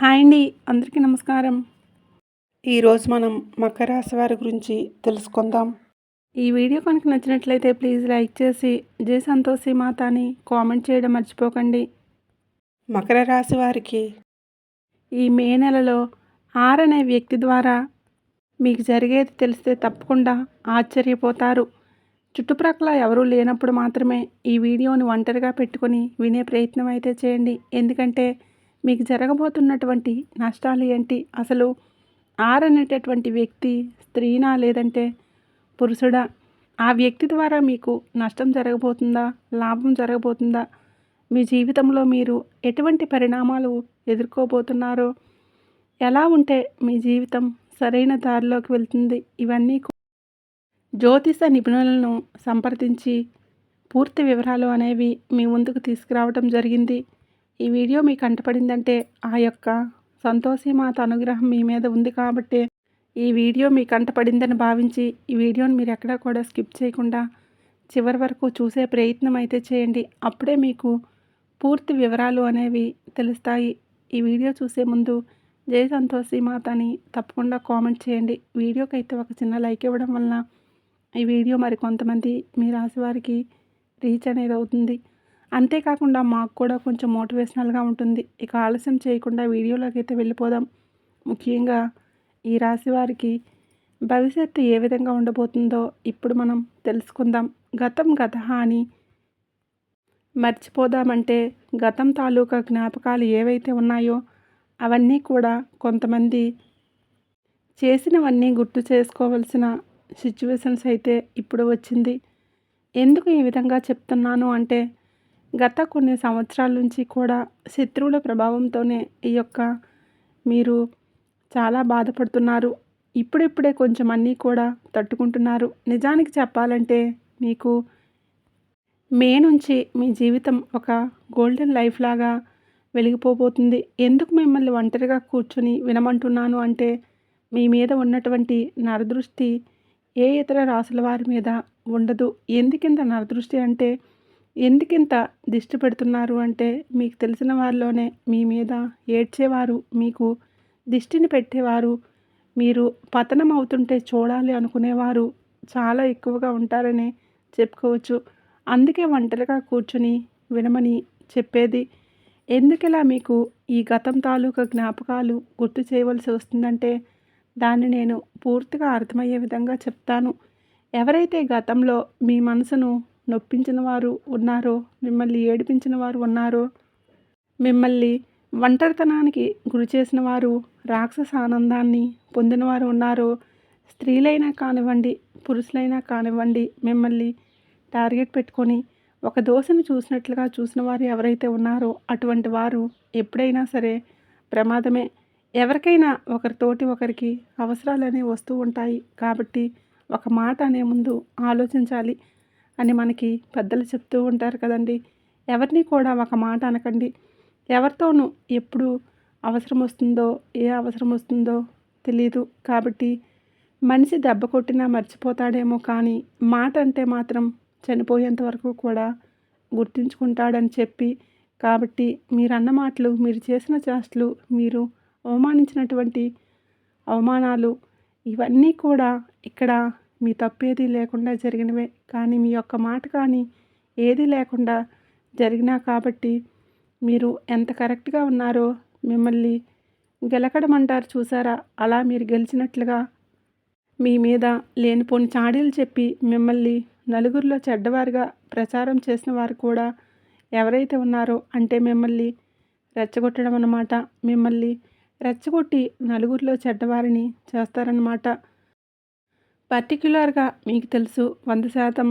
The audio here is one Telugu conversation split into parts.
హాయ్ అండి. అందరికీ నమస్కారం. ఈరోజు మనం మకర రాశి వారి గురించి తెలుసుకుందాం. ఈ వీడియో కనుక నచ్చినట్లయితే ప్లీజ్ లైక్ చేసి జై సంతోషి మాత అని కామెంట్ చేయడం మర్చిపోకండి. మకర రాశి వారికి ఈ మే నెలలో అనే వ్యక్తి ద్వారా మీకు జరిగేది తెలిస్తే తప్పకుండా ఆశ్చర్యపోతారు. చుట్టుప్రక్కల ఎవరూ లేనప్పుడు మాత్రమే ఈ వీడియోని ఒంటరిగా పెట్టుకొని వినే ప్రయత్నం అయితే చేయండి. ఎందుకంటే మీకు జరగబోతున్నటువంటి నష్టాలు ఏంటి, అసలు అనేటటువంటి వ్యక్తి స్త్రీనా లేదంటే పురుషుడా, ఆ వ్యక్తి ద్వారా మీకు నష్టం జరగబోతుందా, లాభం జరగబోతుందా, మీ జీవితంలో మీరు ఎటువంటి పరిణామాలు ఎదుర్కోబోతున్నారో, ఎలా ఉంటే మీ జీవితం సరైన దారిలోకి వెళ్తుంది, ఇవన్నీ జ్యోతిష నిపుణులను సంప్రదించి పూర్తి వివరాలు అనేవి మీ ముందుకు తీసుకురావడం జరిగింది. ఈ వీడియో మీకు కంటపడిందంటే ఆ యొక్క సంతోషిమాత అనుగ్రహం మీ మీద ఉంది కాబట్టి ఈ వీడియో మీకు కంటపడిందని భావించి ఈ వీడియోని మీరు ఎక్కడా కూడా స్కిప్ చేయకుండా చివరి వరకు చూసే ప్రయత్నం అయితే చేయండి. అప్పుడే మీకు పూర్తి వివరాలు అనేవి తెలుస్తాయి. ఈ వీడియో చూసే ముందు జై సంతోషిమాత అని తప్పకుండా కామెంట్ చేయండి. వీడియోకి అయితే ఒక చిన్న లైక్ ఇవ్వడం వలన ఈ వీడియో మరి కొంతమంది మీ రాశి వారికి రీచ్ అనేది అవుతుంది. అంతేకాకుండా మాకు కూడా కొంచెం మోటివేషనల్గా ఉంటుంది. ఇక ఆలస్యం చేయకుండా వీడియోలోకి అయితే వెళ్ళిపోదాం. ముఖ్యంగా ఈ రాశి వారికి భవిష్యత్తు ఏ విధంగా ఉండబోతుందో ఇప్పుడు మనం తెలుసుకుందాం. గతం గతః అని మర్చిపోదామంటే గతం తాలూకా జ్ఞాపకాలు ఏవైతే ఉన్నాయో అవన్నీ కూడా కొంతమంది చేసినవన్నీ గుర్తు చేసుకోవాల్సిన సిచ్యువేషన్స్ అయితే ఇప్పుడు వచ్చింది. ఎందుకు ఈ విధంగా చెప్తున్నాను అంటే గత కొన్ని సంవత్సరాల నుంచి కూడా శత్రువుల ప్రభావంతోనే ఈ యొక్క మీరు చాలా బాధపడుతున్నారు. ఇప్పుడిప్పుడే కొంచెం అన్నీ కూడా తట్టుకుంటున్నారు. నిజానికి చెప్పాలంటే మీకు మే నుంచి మీ జీవితం ఒక గోల్డెన్ లైఫ్ లాగా వెలిగిపోబోతుంది. ఎందుకు మిమ్మల్ని ఒంటరిగా కూర్చొని వినమంటున్నాను అంటే మీ మీద ఉన్నటువంటి నరదృష్టి ఏ ఇతర రాసుల వారి మీద ఉండదు. ఎందుకింత నరదృష్టి అంటే ఎందుకింత దిష్టి పెడుతున్నారు అంటే మీకు తెలిసిన వారిలోనే మీ మీద ఏడ్చేవారు, మీకు దిష్టిని పెట్టేవారు, మీరు పతనం అవుతుంటే చూడాలి అనుకునేవారు చాలా ఎక్కువగా ఉంటారని చెప్పుకోవచ్చు. అందుకే ఒంటరిగా కూర్చుని వినమని చెప్పేది. ఎందుకిలా మీకు ఈ గతం తాలూకా జ్ఞాపకాలు గుర్తు చేయవలసి వస్తుందంటే దాన్ని నేను పూర్తిగా అర్థమయ్యే విధంగా చెప్తాను. ఎవరైతే గతంలో మీ మనసును నొప్పించిన వారు ఉన్నారో, మిమ్మల్ని ఏడిపించిన వారు ఉన్నారో, మిమ్మల్ని ఒంటరితనానికి గురి చేసిన వారు, రాక్షస ఆనందాన్ని పొందిన వారు ఉన్నారో, స్త్రీలైనా కానివ్వండి, పురుషులైనా కానివ్వండి, మిమ్మల్ని టార్గెట్ పెట్టుకొని ఒక దోషను చూసినట్లుగా చూసిన వారు ఎవరైతే ఉన్నారో అటువంటి వారు ఎప్పుడైనా సరే ప్రమాదమే. ఎవరికైనా ఒకరితోటి ఒకరికి అవసరాలు అనేవి వస్తూ ఉంటాయి. కాబట్టి ఒక మాట అనే ముందు ఆలోచించాలి అని మనకి పెద్దలు చెప్తూ ఉంటారు కదండి. ఎవరిని కూడా ఒక మాట అనకండి. ఎవరితోనూ ఎప్పుడు అవసరం వస్తుందో, ఏ అవసరం వస్తుందో తెలీదు. కాబట్టి మనిషి దెబ్బ కొట్టినా మర్చిపోతాడేమో కానీ మాట అంటే మాత్రం చనిపోయేంత వరకు కూడా గుర్తుంచుకుంటాడని చెప్పి, కాబట్టి మీరన్న మాటలు, మీరు చేసిన చేష్టలు, మీరు అవమానించినటువంటి అవమానాలు ఇవన్నీ కూడా ఇక్కడ మీ తప్పేది లేకుండా జరిగినవే. కానీ మీ యొక్క మాట కానీ ఏది లేకుండా జరిగినా కాబట్టి మీరు ఎంత కరెక్ట్గా ఉన్నారో మిమ్మల్ని గెలకడం అంటారు చూసారా, అలా మీరు గెలిచినట్లుగా మీ మీద లేనిపోని చాడీలు చెప్పి మిమ్మల్ని నలుగురిలో చెడ్డవారుగా ప్రచారం చేసిన వారు కూడా ఎవరైతే ఉన్నారో అంటే మిమ్మల్ని రెచ్చగొట్టడం అన్నమాట. మిమ్మల్ని రెచ్చగొట్టి నలుగురిలో చెడ్డవారిని చేస్తారన్నమాట. పర్టిక్యులర్గా మీకు తెలుసు 100%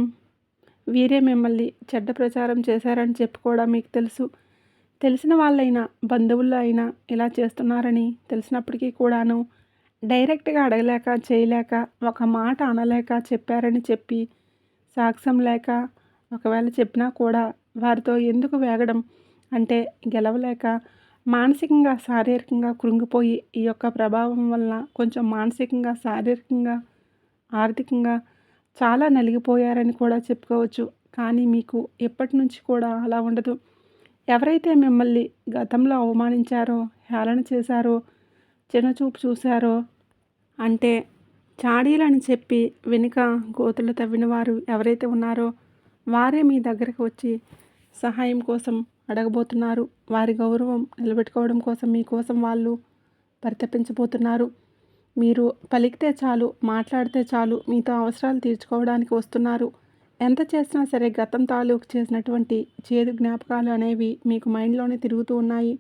వీరే మిమ్మల్ని చెడ్డ ప్రచారం చేశారని చెప్పి కూడా మీకు తెలుసు. తెలిసిన వాళ్ళైనా, బంధువుల్లో అయినా ఇలా చేస్తున్నారని తెలిసినప్పటికీ కూడాను డైరెక్ట్గా అడగలేక, చేయలేక, ఒక మాట అనలేక చెప్పారని చెప్పి సాక్ష్యం లేక, ఒకవేళ చెప్పినా కూడా వారితో ఎందుకు వేగడం అంటే గెలవలేక మానసికంగా, శారీరకంగా కృంగిపోయి ఈ యొక్క ప్రభావం వలన కొంచెం మానసికంగా, శారీరకంగా, ఆర్థికంగా చాలా నలిగిపోయారని కూడా చెప్పుకోవచ్చు. కానీ మీకు ఎప్పటి నుంచి కూడా అలా ఉండదు. ఎవరైతే మిమ్మల్ని గతంలో అవమానించారో, హేళన చేశారో, చిన్నచూపు చూశారో, అంటే చాడీలని చెప్పి వెనుక గోతులు తవ్విన వారు ఎవరైతే ఉన్నారో వారే మీ దగ్గరికి వచ్చి సహాయం కోసం అడగబోతున్నారు. వారి గౌరవం నిలబెట్టుకోవడం కోసం మీకోసం వాళ్ళు పరితపించబోతున్నారు. మీరు పలికితే చాలు, మాట్లాడితే చాలు మీతో అవసరాలు తీర్చుకోవడానికి వస్తున్నారు. ఎంత చేసినా సరే గతం తాలూకు చేసినటువంటి చేదు జ్ఞాపకాలు అనేవి మీకు మైండ్లోనే తిరుగుతూ ఉన్నాయి.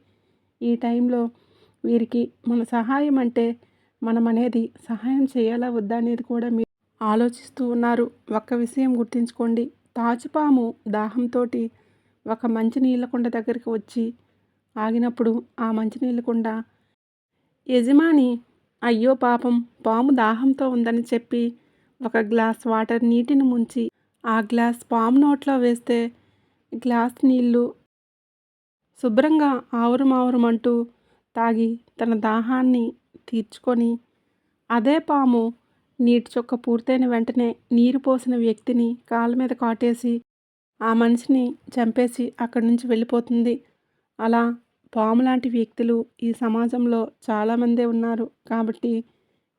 ఈ టైంలో వీరికి మన సహాయం అంటే మనం అనేది సహాయం చేయాలా వద్దా అనేది కూడా మీరు ఆలోచిస్తూ ఉన్నారు. ఒక్క విషయం గుర్తుంచుకోండి, తాచుపాము దాహంతో ఒక మంచినీళ్ళ కుండ దగ్గరికి వచ్చి ఆగినప్పుడు ఆ మంచినీళ్ళ కుండ యజమాని అయ్యో పాపం పాము దాహంతో ఉందని చెప్పి ఒక గ్లాస్ వాటర్ నీటిని ముంచి ఆ గ్లాస్ పాము నోట్లో వేస్తే గ్లాస్ నీళ్ళు శుభ్రంగా ఆవురుమావురుమంటూ తాగి తన దాహాన్ని తీర్చుకొని, అదే పాము నీటి చుక్క పూర్తయిన వెంటనే నీరు పోసిన వ్యక్తిని కాళ్ళ మీద కాటేసి ఆ మనిషిని చంపేసి అక్కడి నుంచి వెళ్ళిపోతుంది. అలా పాము లాంటి వ్యక్తులు ఈ సమాజంలో చాలామందే ఉన్నారు. కాబట్టి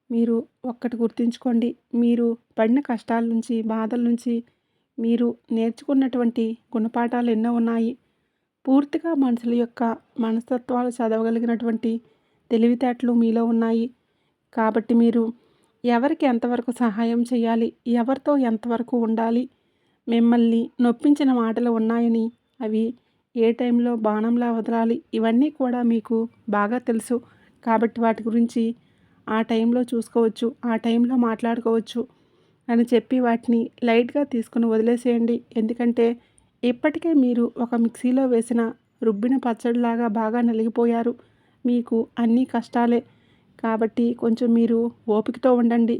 మీరు ఒక్కటి గుర్తుంచుకోండి, మీరు పడిన కష్టాల నుంచి, బాధల నుంచి మీరు నేర్చుకున్నటువంటి గుణపాఠాలు ఎన్నో ఉన్నాయి. పూర్తిగా మనుషుల యొక్క మనస్తత్వాలు చదవగలిగినటువంటి తెలివితేటలు మీలో ఉన్నాయి. కాబట్టి మీరు ఎవరికి ఎంతవరకు సహాయం చేయాలి, ఎవరితో ఎంతవరకు ఉండాలి, మిమ్మల్ని నొప్పించిన మాటలు ఉన్నాయని అవి ఏ టైంలో బాణంలా వదలాలి, ఇవన్నీ కూడా మీకు బాగా తెలుసు. కాబట్టి వాటి గురించి ఆ టైంలో చూసుకోవచ్చు, ఆ టైంలో మాట్లాడుకోవచ్చు అని చెప్పి వాటిని లైట్గా తీసుకుని వదిలేసేయండి. ఎందుకంటే ఇప్పటికే మీరు ఒక మిక్సీలో వేసిన రుబ్బిన పచ్చడిలాగా బాగా నలిగిపోయారు. మీకు అన్నీ కష్టాలే. కాబట్టి కొంచెం మీరు ఓపికతో ఉండండి.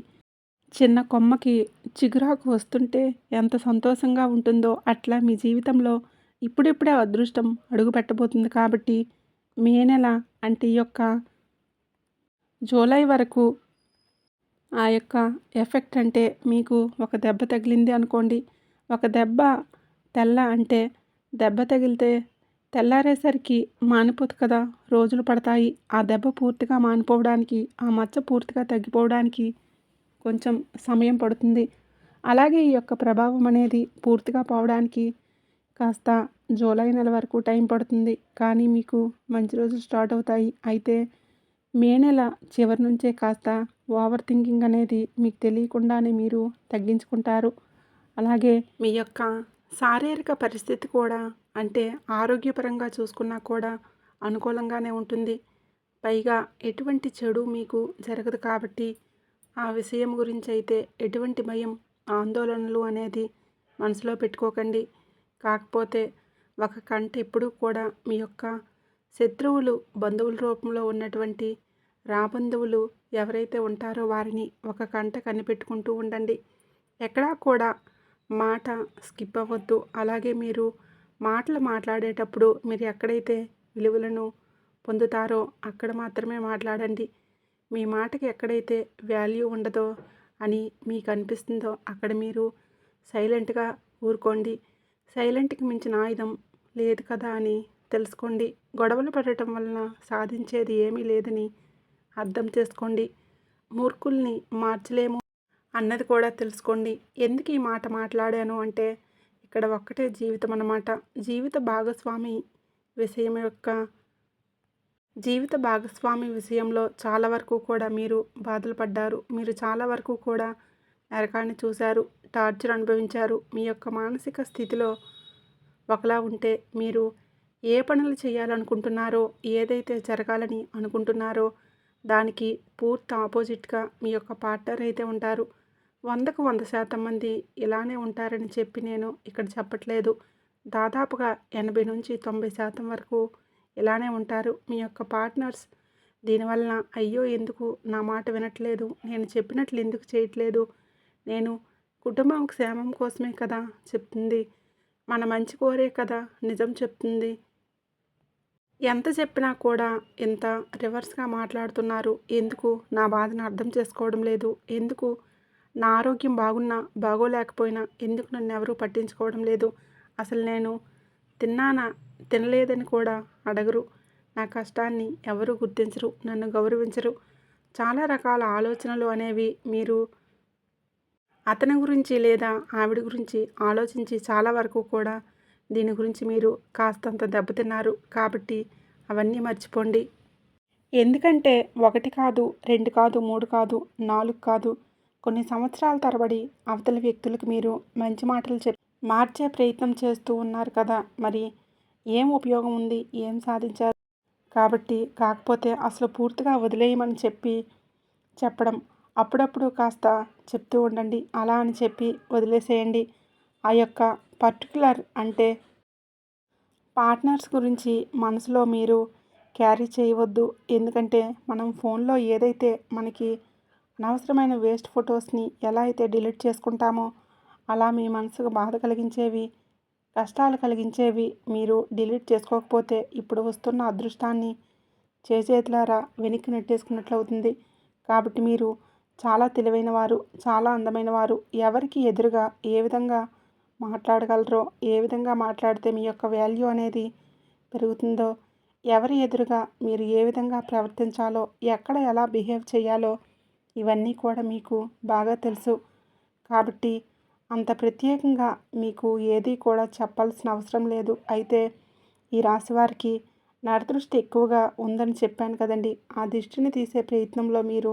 చిన్న కొమ్మకి చిగురాకు వస్తుంటే ఎంత సంతోషంగా ఉంటుందో అట్లా మీ జీవితంలో ఇప్పుడిప్పుడే అదృష్టం అడుగు పెట్టబోతుంది. కాబట్టి మే నెల అంటే ఈ యొక్క జూలై వరకు ఆ యొక్క ఎఫెక్ట్ అంటే మీకు ఒక దెబ్బ తగిలింది అనుకోండి. ఒక దెబ్బ తెల్ల అంటే దెబ్బ తగిలితే తెల్లారేసరికి మానిపోదు కదా, రోజులు పడతాయి. ఆ దెబ్బ పూర్తిగా మానిపోవడానికి, ఆ మచ్చ పూర్తిగా తగ్గిపోవడానికి కొంచెం సమయం పడుతుంది. అలాగే ఈ యొక్క ప్రభావం అనేది పూర్తిగా పోవడానికి కాస్త జూలై నెల వరకు టైం పడుతుంది. కానీ మీకు మంచి రోజులు స్టార్ట్ అవుతాయి. అయితే మే నెల చివరి నుంచే కాస్త ఓవర్ థింకింగ్ అనేది మీకు తెలియకుండానే మీరు తగ్గించుకుంటారు. అలాగే మీ యొక్క శారీరక పరిస్థితి కూడా, అంటే ఆరోగ్యపరంగా చూసుకున్నా కూడా అనుకూలంగానే ఉంటుంది. పైగా ఎటువంటి చెడు మీకు జరగదు. కాబట్టి ఆ విషయం గురించి అయితే ఎటువంటి భయం, ఆందోళనలు అనేది మనసులో పెట్టుకోకండి. కాకపోతే ఒక కంట ఎప్పుడూ కూడా మీ యొక్క శత్రువులు, బంధువుల రూపంలో ఉన్నటువంటి రాబంధువులు ఎవరైతే ఉంటారో వారిని ఒక కంట కనిపెట్టుకుంటూ ఉండండి. ఎక్కడా కూడా మాట స్కిప్ అవ్వద్దు. అలాగే మీరు మాటలు మాట్లాడేటప్పుడు మీరు ఎక్కడైతే విలువలను పొందుతారో అక్కడ మాత్రమే మాట్లాడండి. మీ మాటకి ఎక్కడైతే వాల్యూ ఉండదో అని మీకు అనిపిస్తుందో అక్కడ మీరు సైలెంట్గా ఊరుకోండి. సైలెంట్కి మించిన ఆయుధం లేదు కదా అని తెలుసుకోండి. గొడవలు పడటం వలన సాధించేది ఏమీ లేదని అర్థం చేసుకోండి. మూర్ఖుల్ని మార్చలేము అన్నది కూడా తెలుసుకోండి. ఎందుకు ఈ మాట మాట్లాడాను అంటే ఇక్కడ ఒక్కటే జీవితం అన్నమాట. జీవిత భాగస్వామి విషయంలో చాలా వరకు కూడా మీరు బాధలు పడ్డారు. మీరు చాలా వరకు కూడా నరకాన్ని చూశారు, టార్చర్ అనుభవించారు. మీ యొక్క మానసిక స్థితిలో ఒకలా ఉంటే మీరు ఏ పనులు చేయాలనుకుంటున్నారో, ఏదైతే జరగాలని అనుకుంటున్నారో దానికి పూర్తి ఆపోజిట్గా మీ యొక్క పార్ట్నర్ అయితే ఉంటారు. 100కు 100% మంది ఇలానే ఉంటారని చెప్పి నేను ఇక్కడ చెప్పట్లేదు. దాదాపుగా 80 నుంచి 90% వరకు ఇలానే ఉంటారు మీ యొక్క పార్ట్నర్స్. దీనివలన అయ్యో ఎందుకు నా మాట వినట్లేదు, నేను చెప్పినట్లు ఎందుకు చేయట్లేదు, నేను కుటుంబం క్షేమం కోసమే కదా చెప్తుంది, మన మంచి కోరే కదా నిజం చెప్తుంది, ఎంత చెప్పినా కూడా ఇంత రివర్స్గా మాట్లాడుతున్నారు, ఎందుకు నా బాధను అర్థం చేసుకోవడం లేదు, ఎందుకు నా ఆరోగ్యం బాగున్నా బాగోలేకపోయినా ఎందుకు నన్ను ఎవరూ పట్టించుకోవడం లేదు, అసలు నేను తిన్నానా తినలేదని కూడా అడగరు. నా కష్టాన్ని ఎవరు గుర్తించరు, నన్ను గౌరవించరు. చాలా రకాల ఆలోచనలు అనేవి మీరు అతని గురించి లేదా ఆవిడ గురించి ఆలోచించి చాలా వరకు కూడా దీని గురించి మీరు కాస్తంత దెబ్బతిన్నారు. కాబట్టి అవన్నీ మర్చిపోండి. ఎందుకంటే 1 కాదు, 2 కాదు, 3 కాదు, 4 కాదు, కొన్ని సంవత్సరాల తరబడి అవతలి వ్యక్తులకు మీరు మంచి మాటలు చెప్పి మార్చే ప్రయత్నం చేస్తూ ఉన్నారు కదా! మరి ఏం ఉపయోగం ఉంది? ఏం సాధించారు? కాబట్టి కాకపోతే అసలు పూర్తిగా వదిలేయమని చెప్పడం. అప్పుడప్పుడు కాస్త చెప్తూ ఉండండి. అలా అని చెప్పి వదిలేసేయండి. ఆ యొక్క పర్టిక్యులర్ అంటే పార్ట్నర్స్ గురించి మనసులో మీరు క్యారీ చేయవద్దు. ఎందుకంటే మనం ఫోన్లో ఏదైతే మనకి అనవసరమైన వేస్ట్ ఫొటోస్ని ఎలా అయితే డిలీట్ చేసుకుంటామో అలా మీ మనసుకు బాధ కలిగించేవి, కష్టాలు కలిగించేవి మీరు డిలీట్ చేసుకోకపోతే ఇప్పుడు వస్తున్న అదృష్టాన్ని చేజేతులారా వెనక్కి నెట్టేసుకున్నట్లు అవుతుంది. కాబట్టి మీరు చాలా తెలివైన వారు, చాలా అందమైన వారు. ఎవరికి ఎదురుగా ఏ విధంగా మాట్లాడగలరో, ఏ విధంగా మాట్లాడితే మీ యొక్క వాల్యూ అనేది పెరుగుతుందో, ఎవరి ఎదురుగా మీరు ఏ విధంగా ప్రవర్తించాలో, ఎక్కడ ఎలా బిహేవ్ చేయాలో ఇవన్నీ కూడా మీకు బాగా తెలుసు. కాబట్టి అంత ప్రత్యేకంగా మీకు ఏది కూడా చెప్పాల్సిన అవసరం లేదు. అయితే ఈ రాశి వారికి నరదృష్టి ఎక్కువగా ఉందని చెప్పాను కదండి. ఆ దిష్టిని తీసే ప్రయత్నంలో మీరు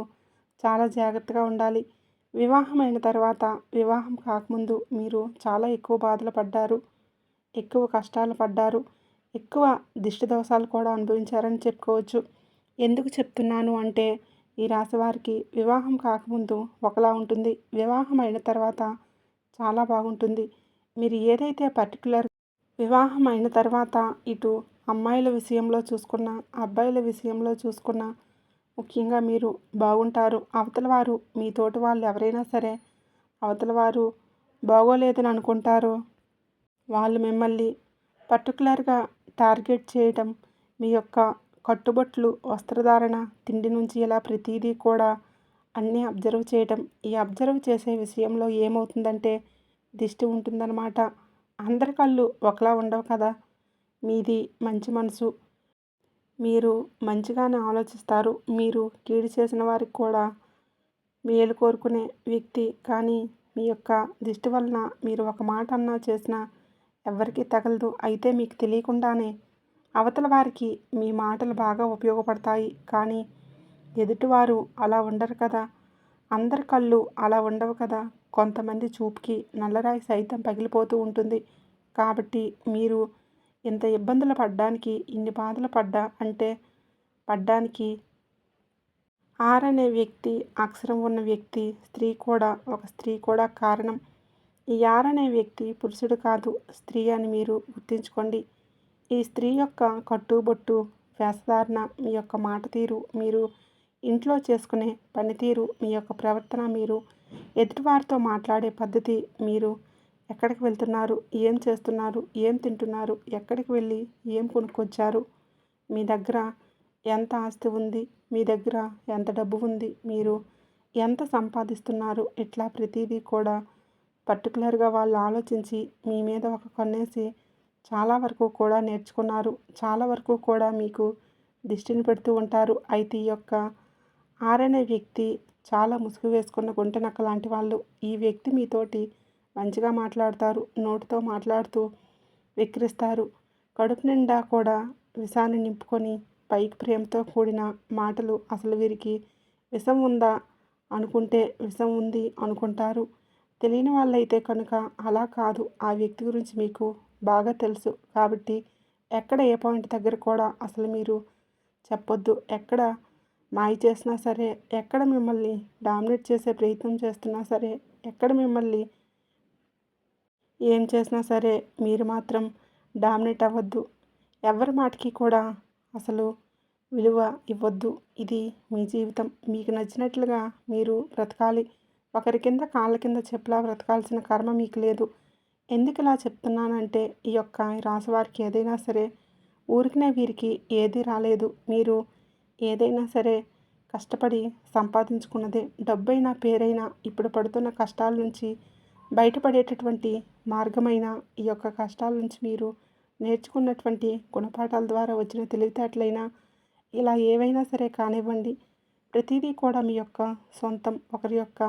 చాలా జాగ్రత్తగా ఉండాలి. వివాహమైన తర్వాత, వివాహం కాకముందు మీరు చాలా ఎక్కువ బాధలు పడ్డారు, ఎక్కువ కష్టాలు పడ్డారు, ఎక్కువ దిష్టి దోషాలు కూడా అనుభవించారని చెప్పుకోవచ్చు. ఎందుకు చెప్తున్నాను అంటే ఈ రాశి వారికి వివాహం కాకముందు ఒకలా ఉంటుంది, వివాహం అయిన తర్వాత చాలా బాగుంటుంది. మీరు ఏదైతే పర్టికులర్ వివాహం అయిన తర్వాత ఇటు అమ్మాయిల విషయంలో చూసుకున్న, అబ్బాయిల విషయంలో చూసుకున్న ముఖ్యంగా మీరు బాగుంటారు. అవతల వారు మీ తోటి వాళ్ళు ఎవరైనా సరే అవతల వారు బాగోలేదని అనుకుంటారో వాళ్ళు మిమ్మల్ని పర్టికులర్గా టార్గెట్ చేయటం, మీ యొక్క కట్టుబట్లు, వస్త్రధారణ, తిండి నుంచి ఇలా ప్రతిదీ కూడా అన్నీ అబ్జర్వ్ చేయటం. ఈ అబ్జర్వ్ చేసే విషయంలో ఏమవుతుందంటే దిష్టి ఉంటుందన్నమాట. అందరి కళ్ళు ఒకలా ఉండవు కదా! మీది మంచి మనసు, మీరు మంచిగానే ఆలోచిస్తారు. మీరు కీడు చేసిన వారికి కూడా మేలు కోరుకునే వ్యక్తి. కానీ మీ యొక్క దిష్టి వలన మీరు ఒక మాట అన్నా చేసినా ఎవ్వరికీ తగలదు. అయితే మీకు తెలియకుండానే అవతల వారికి మీ మాటలు బాగా ఉపయోగపడతాయి. కానీ ఎదుటివారు అలా ఉండరు కదా! అందరి కళ్ళు అలా ఉండవు కదా! కొంతమంది చూపుకి నల్లరాయి సైతం పగిలిపోతూ ఉంటుంది. కాబట్టి మీరు ఇంత ఇబ్బందులు పడ్డానికి, ఇన్ని బాధలు పడ్డానికి ఆర్ అనే వ్యక్తి, అక్షరం ఉన్న వ్యక్తి, ఒక స్త్రీ కూడా కారణం. ఈ ఆర్ అనే వ్యక్తి పురుషుడు కాదు, స్త్రీ అని మీరు గుర్తుంచుకోండి. ఈ స్త్రీ యొక్క కట్టుబొట్టు, వేషధారణ, మీ యొక్క మాట తీరు, మీరు ఇంట్లో చేసుకునే పనితీరు, మీ యొక్క ప్రవర్తన, మీరు ఎదుటివారితో మాట్లాడే పద్ధతి, మీరు ఎక్కడికి వెళ్తున్నారు, ఏం చేస్తున్నారు, ఏం తింటున్నారు, ఎక్కడికి వెళ్ళి ఏం కొనుక్కొచ్చారు, మీ దగ్గర ఎంత ఆస్తి ఉంది, మీ దగ్గర ఎంత డబ్బు ఉంది, మీరు ఎంత సంపాదిస్తున్నారు, ఇట్లా ప్రతిదీ కూడా పర్టికులర్గా వాళ్ళు ఆలోచించి మీ మీద ఒక కన్నేసి చాలా వరకు కూడా నేర్చుకున్నారు. చాలా వరకు కూడా మీకు దిష్టిని పెడుతూ ఉంటారు. అయితే ఈ యొక్క ఆర్ అనే వ్యక్తి చాలా ముసుగు వేసుకున్న గుంటనక్క లాంటి వాళ్ళు. ఈ వ్యక్తి మీతోటి మంచిగా మాట్లాడతారు, నోటితో మాట్లాడుతూ వెక్కిరిస్తారు. కడుపు నిండా కూడా విషాన్ని నింపుకొని పైకి ప్రేమతో కూడిన మాటలు. అసలు వీరికి విషం ఉందా అనుకుంటే విషం ఉంది అనుకుంటారు. తెలియని వాళ్ళైతే కనుక అలా కాదు. ఆ వ్యక్తి గురించి మీకు బాగా తెలుసు. కాబట్టి ఎక్కడ ఏ పాయింట్ దగ్గర కూడా అసలు మీరు చెప్పొద్దు. ఎక్కడ మాయ చేసినా సరే, ఎక్కడ మిమ్మల్ని డామినేట్ చేసే ప్రయత్నం చేస్తున్నా సరే, ఎక్కడ మిమ్మల్ని ఏం చేసినా సరే మీరు మాత్రం డామినేట్ అవ్వద్దు. ఎవరి మాటకి కూడా అసలు విలువ ఇవ్వద్దు. ఇది మీ జీవితం. మీకు నచ్చినట్లుగా మీరు బ్రతకాలి. ఒకరి కింద కాళ్ళ కింద చెప్పులా బ్రతకాల్సిన కర్మ మీకు లేదు. ఎందుకు ఇలా చెప్తున్నానంటే ఈ యొక్క రాశి వారికి ఏదైనా సరే ఊరికనే వీరికి ఏదీ రాలేదు. మీరు ఏదైనా సరే కష్టపడి సంపాదించుకున్నదే. డబ్బైనా, పేరైనా ఇప్పుడు పడుతున్న కష్టాల నుంచి బయటపడేటటువంటి మార్గమైన ఈ యొక్క కష్టాల నుంచి మీరు నేర్చుకున్నటువంటి గుణపాఠాల ద్వారా వచ్చిన తెలివితేటలైనా ఇలా ఏవైనా సరే కానివ్వండి, ప్రతిదీ కూడా మీ యొక్క సొంతం. ఒకరి యొక్క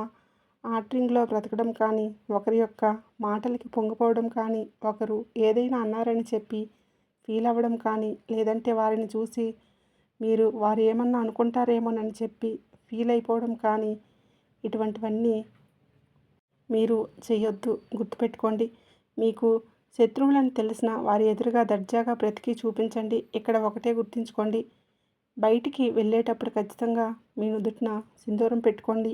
ఆర్డరింగ్లో బ్రతకడం కానీ, ఒకరి యొక్క మాటలకి పొంగిపోవడం కానీ, ఒకరు ఏదైనా అన్నారని చెప్పి ఫీల్ అవ్వడం కానీ, లేదంటే వారిని చూసి మీరు వారు ఏమన్నా అనుకుంటారేమోనని చెప్పి ఫీల్ అయిపోవడం కానీ, ఇటువంటివన్నీ మీరు చేయొద్దు. గుర్తుపెట్టుకోండి. మీకు శత్రువులని తెలిసిన వారి ఎదురుగా దర్జాగా బ్రతికి చూపించండి. ఇక్కడ ఒకటే గుర్తుంచుకోండి, బయటికి వెళ్ళేటప్పుడు ఖచ్చితంగా మీ నుదుటిన సింధూరం పెట్టుకోండి.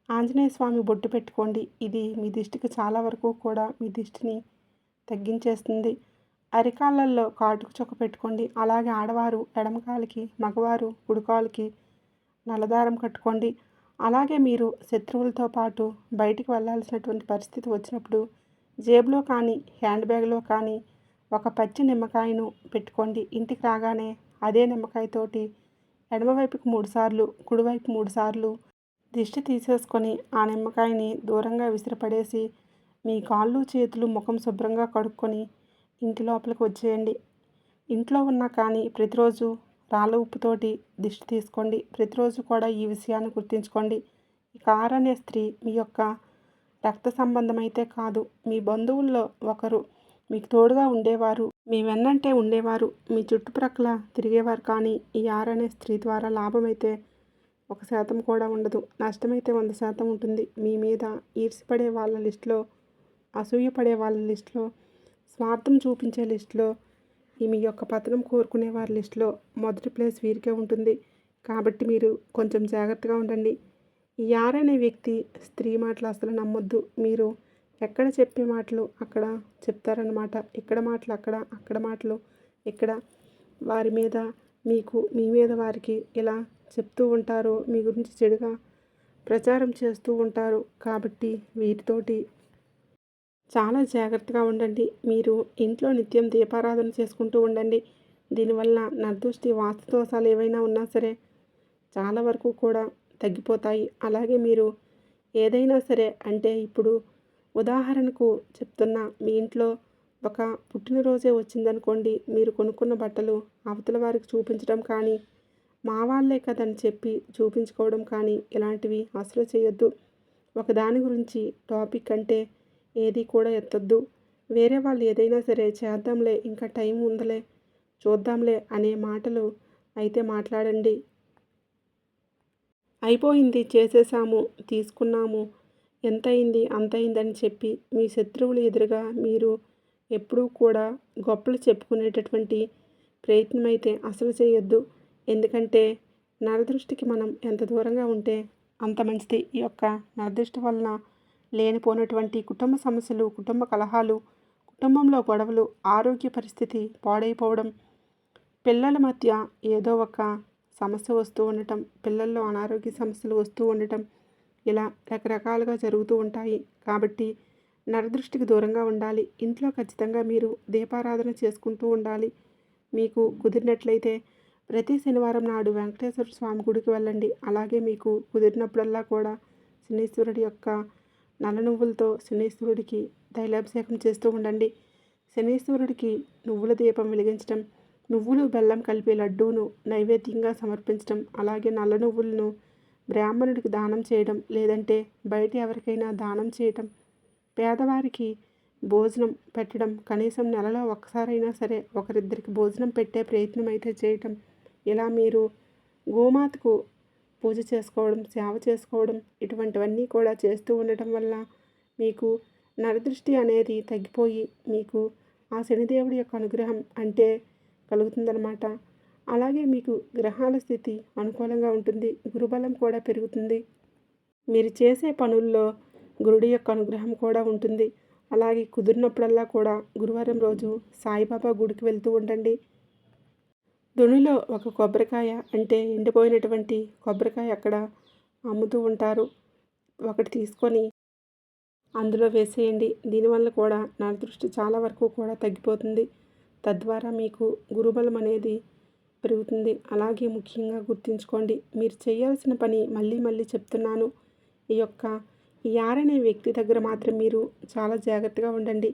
ఆంజనేయ స్వామి బొట్టు పెట్టుకోండి. ఇది మీ దిష్టికి చాలా వరకు కూడా మీ దిష్టిని తగ్గించేస్తుంది. అరికాళ్ళల్లో కాటుకు చొక్క పెట్టుకోండి. అలాగే ఆడవారు ఎడమకాలికి, మగవారు కుడికాలుకి నల్లదారం కట్టుకోండి. అలాగే మీరు శత్రువులతో పాటు బయటికి వెళ్ళాల్సినటువంటి పరిస్థితి వచ్చినప్పుడు జేబులో కానీ, హ్యాండ్ బ్యాగ్లో కానీ ఒక పచ్చి నిమ్మకాయను పెట్టుకోండి. ఇంటికి రాగానే అదే నిమ్మకాయతోటి ఎడమవైపుకు 3 సార్లు, కుడివైపు 3 సార్లు దిష్టి తీసేసుకొని ఆ నిమ్మకాయని దూరంగా విసిరిపడేసి మీ కాళ్ళు, చేతులు, ముఖం శుభ్రంగా కడుక్కొని ఇంటి లోపలికి వచ్చేయండి. ఇంట్లో ఉన్నా కానీ ప్రతిరోజు రాళ్ళ ఉప్పుతోటి దిష్టి తీసుకోండి. ప్రతిరోజు కూడా ఈ విషయాన్ని గుర్తుంచుకోండి. ఈ కార్ అనే స్త్రీ మీ యొక్క రక్త సంబంధం అయితే కాదు, మీ బంధువుల్లో ఒకరు. మీకు తోడుగా ఉండేవారు, మీ వెన్నంటే ఉండేవారు, మీ చుట్టుప్రక్కల తిరిగేవారు. కానీ ఈ ఆర్ అనే స్త్రీ ద్వారా లాభం అయితే 1% కూడా ఉండదు. నష్టమైతే 100% ఉంటుంది. మీ మీద ఈర్ష్యపడే వాళ్ళ లిస్టులో, అసూయపడే వాళ్ళ లిస్టులో, స్వార్థం చూపించే లిస్టులో, మీ యొక్క పతనం కోరుకునే వారి లిస్టులో మొదటి ప్లేస్ వీరికే ఉంటుంది. కాబట్టి మీరు కొంచెం జాగ్రత్తగా ఉండండి. ఈ ఆర్ అనే వ్యక్తి స్త్రీ మాటలు అసలు నమ్మొద్దు. మీరు ఎక్కడ చెప్పే మాటలు అక్కడ చెప్తారన్నమాట. ఇక్కడ మాటలు అక్కడ, అక్కడ మాటలు ఇక్కడ. వారి మీద మీకు, మీ మీద వారికి ఇలా చెప్తూ ఉంటారు. మీ గురించి చెడుగా ప్రచారం చేస్తూ ఉంటారు. కాబట్టి వీటితోటి చాలా జాగ్రత్తగా ఉండండి. మీరు ఇంట్లో నిత్యం దీపారాధన చేసుకుంటూ ఉండండి. దీనివల్ల నరదృష్టి, వాస్తు దోషాలు ఏవైనా ఉన్నా సరే చాలా వరకు కూడా తగ్గిపోతాయి. అలాగే మీరు ఏదైనా సరే, అంటే ఇప్పుడు ఉదాహరణకు చెప్తున్నా, మీ ఇంట్లో ఒక పుట్టినరోజే వచ్చిందనుకోండి, మీరు కొనుక్కున్న బట్టలు అవతల వారికి చూపించడం కానీ, మా వాళ్ళే కదని చెప్పి చూపించుకోవడం కానీ ఇలాంటివి అసలు చేయొద్దు. ఒకదాని గురించి టాపిక్ అంటే ఏది కూడా ఎత్తొద్దు. వేరే వాళ్ళు ఏదైనా సరే చేద్దాంలే, ఇంకా టైం ఉందలే, చూద్దాంలే అనే మాటలు అయితే మాట్లాడండి. అయిపోయింది, చేసేసాము, తీసుకున్నాము, ఎంత అయింది అంత అయిందని చెప్పి మీ శత్రువులు ఎదురుగా మీరు ఎప్పుడూ కూడా గొప్పలు చెప్పుకునేటటువంటి ప్రయత్నం అయితే అసలు చేయొద్దు. ఎందుకంటే నరదృష్టికి మనం ఎంత దూరంగా ఉంటే అంత మంచిది. ఈ యొక్క నరదృష్టి వలన లేనిపోయినటువంటి కుటుంబ సమస్యలు, కుటుంబ కలహాలు, కుటుంబంలో గొడవలు, ఆరోగ్య పరిస్థితి పాడైపోవడం, పిల్లల మధ్య ఏదో ఒక సమస్య వస్తూ ఉండటం, పిల్లల్లో అనారోగ్య సమస్యలు వస్తూ ఉండటం, ఇలా రకరకాలుగా జరుగుతూ ఉంటాయి. కాబట్టి నరదృష్టికి దూరంగా ఉండాలి. ఇంట్లో ఖచ్చితంగా మీరు దీపారాధన చేసుకుంటూ ఉండాలి. మీకు కుదిరినట్లయితే ప్రతి శనివారం నాడు వెంకటేశ్వర స్వామి గుడికి వెళ్ళండి. అలాగే మీకు కుదిరినప్పుడల్లా కూడా శనీశ్వరుడి యొక్క నల్ల నువ్వులతో శనీశ్వరుడికి తైలాభిషేకం చేస్తూ ఉండండి. శనీశ్వరుడికి నువ్వుల దీపం వెలిగించడం, నువ్వులు బెల్లం కలిపి లడ్డూను నైవేద్యంగా సమర్పించడం, అలాగే నల్ల నువ్వులను బ్రాహ్మణుడికి దానం చేయడం, లేదంటే బయట ఎవరికైనా దానం చేయటం, పేదవారికి భోజనం పెట్టడం, కనీసం నెలలో ఒక్కసారైనా సరే ఒకరిద్దరికి భోజనం పెట్టే ప్రయత్నం అయితే చేయటం, ఇలా మీరు గోమాతకు పూజ చేసుకోవడం, సేవ చేసుకోవడం, ఇటువంటివన్నీ కూడా చేస్తూ ఉండటం వల్ల మీకు నరదృష్టి అనేది తగ్గిపోయి మీకు ఆ శనిదేవుడి యొక్క అనుగ్రహం అంటే కలుగుతుందన్నమాట. అలాగే మీకు గ్రహాల స్థితి అనుకూలంగా ఉంటుంది. గురుబలం కూడా పెరుగుతుంది. మీరు చేసే పనుల్లో గురుడి యొక్క అనుగ్రహం కూడా ఉంటుంది. అలాగే కుదిరినప్పుడల్లా కూడా గురువారం రోజు సాయిబాబా గుడికి వెళ్తూ ఉండండి. దునిలో ఒక కొబ్బరికాయ, అంటే ఎండిపోయినటువంటి కొబ్బరికాయ అక్కడ అమ్ముతూ ఉంటారు, ఒకటి తీసుకొని అందులో వేసేయండి. దీనివల్ల కూడా నరదృష్టి చాలా వరకు కూడా తగ్గిపోతుంది. తద్వారా మీకు గురుబలం అనేది పెరుగుతుంది. అలాగే ముఖ్యంగా గుర్తుంచుకోండి, మీరు చేయాల్సిన పని మళ్ళీ మళ్ళీ చెప్తున్నాను, ఈ ఆర్ అనే వ్యక్తి దగ్గర మాత్రం మీరు చాలా జాగ్రత్తగా ఉండండి.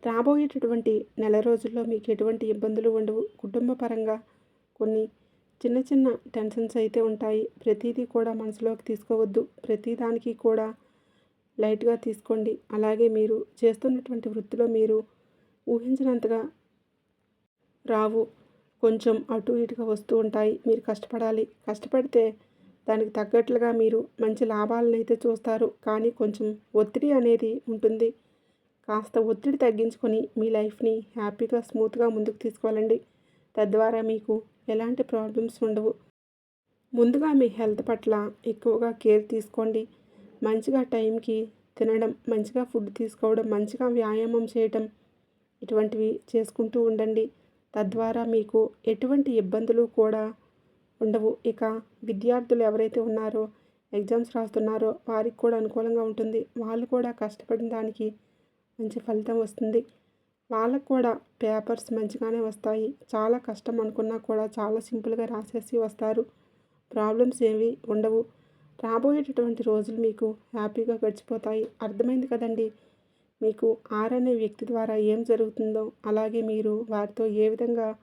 రాబోయేటటువంటి నెల రోజుల్లో మీకు ఎటువంటి ఇబ్బందులు ఉండవు. కుటుంబ పరంగా కొన్ని చిన్న చిన్న టెన్షన్స్ అయితే ఉంటాయి. ప్రతీదీ కూడా మనసులోకి తీసుకోవద్దు. ప్రతిదానికి కూడా లైట్గా తీసుకోండి. అలాగే మీరు చేస్తున్నటువంటి వృత్తిలో మీరు ఊహించినంతగా రావు. కొంచెం అటు ఇటుగా వస్తూ ఉంటాయి. మీరు కష్టపడాలి. కష్టపడితే దానికి తగ్గట్లుగా మీరు మంచి లాభాలనైతే చూస్తారు. కానీ కొంచెం ఒత్తిడి అనేది ఉంటుంది. కాస్త ఒత్తిడి తగ్గించుకొని మీ లైఫ్ని హ్యాపీగా స్మూత్గా ముందుకు తీసుకువెళ్ళండి. తద్వారా మీకు ఎలాంటి ప్రాబ్లమ్స్ ఉండవు. ముందుగా మీ హెల్త్ పట్ల ఎక్కువగా కేర్ తీసుకోండి. మంచిగా టైంకి తినడం, మంచిగా ఫుడ్ తీసుకోవడం, మంచిగా వ్యాయామం చేయటం ఇటువంటివి చేసుకుంటూ ఉండండి. తద్వారా మీకు ఎటువంటి ఇబ్బందులు కూడా ఉండవు. ఇక విద్యార్థులు ఎవరైతే ఉన్నారో ఎగ్జామ్స్ రాస్తున్నారో వారికి కూడా అనుకూలంగా ఉంటుంది. వాళ్ళు కూడా కష్టపడిన దానికి మంచి ఫలితం వస్తుంది. వాళ్ళకు కూడా పేపర్స్ మంచిగానే వస్తాయి. చాలా కష్టం అనుకున్నా కూడా చాలా సింపుల్గా రాసేసి వస్తారు. ప్రాబ్లమ్స్ ఏవి ఉండవు. రాబోయేటటువంటి రోజులు మీకు హ్యాపీగా గడిచిపోతాయి. అర్థమైంది కదండి. మీకు అనే వ్యక్తి ద్వారా ఏం జరుగుతుందో, అలాగే మీరు వారితో ఏ విధంగా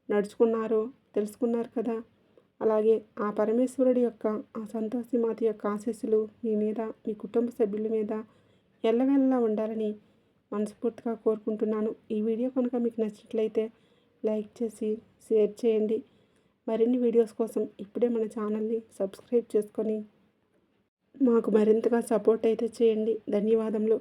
నడుచుకున్నారో తెలుసుకున్నారు కదా. అలాగే ఆ పరమేశ్వరుడి యొక్క, ఆ సంతోషి మాత యొక్క ఆశీస్సులు మీ మీద, మీ కుటుంబ సభ్యుల మీద ఎల్లవెల్లా ఉండాలని మనస్ఫూర్తిగా కోరుకుంటున్నాను. ఈ వీడియో కనుక మీకు నచ్చినట్లయితే లైక్ చేసి షేర్ చేయండి. మరిన్ని వీడియోస్ కోసం ఇప్పుడే మన ఛానల్ని సబ్స్క్రైబ్ చేసుకొని మాకు మరింతగా సపోర్ట్ అయితే చేయండి. ధన్యవాదములు.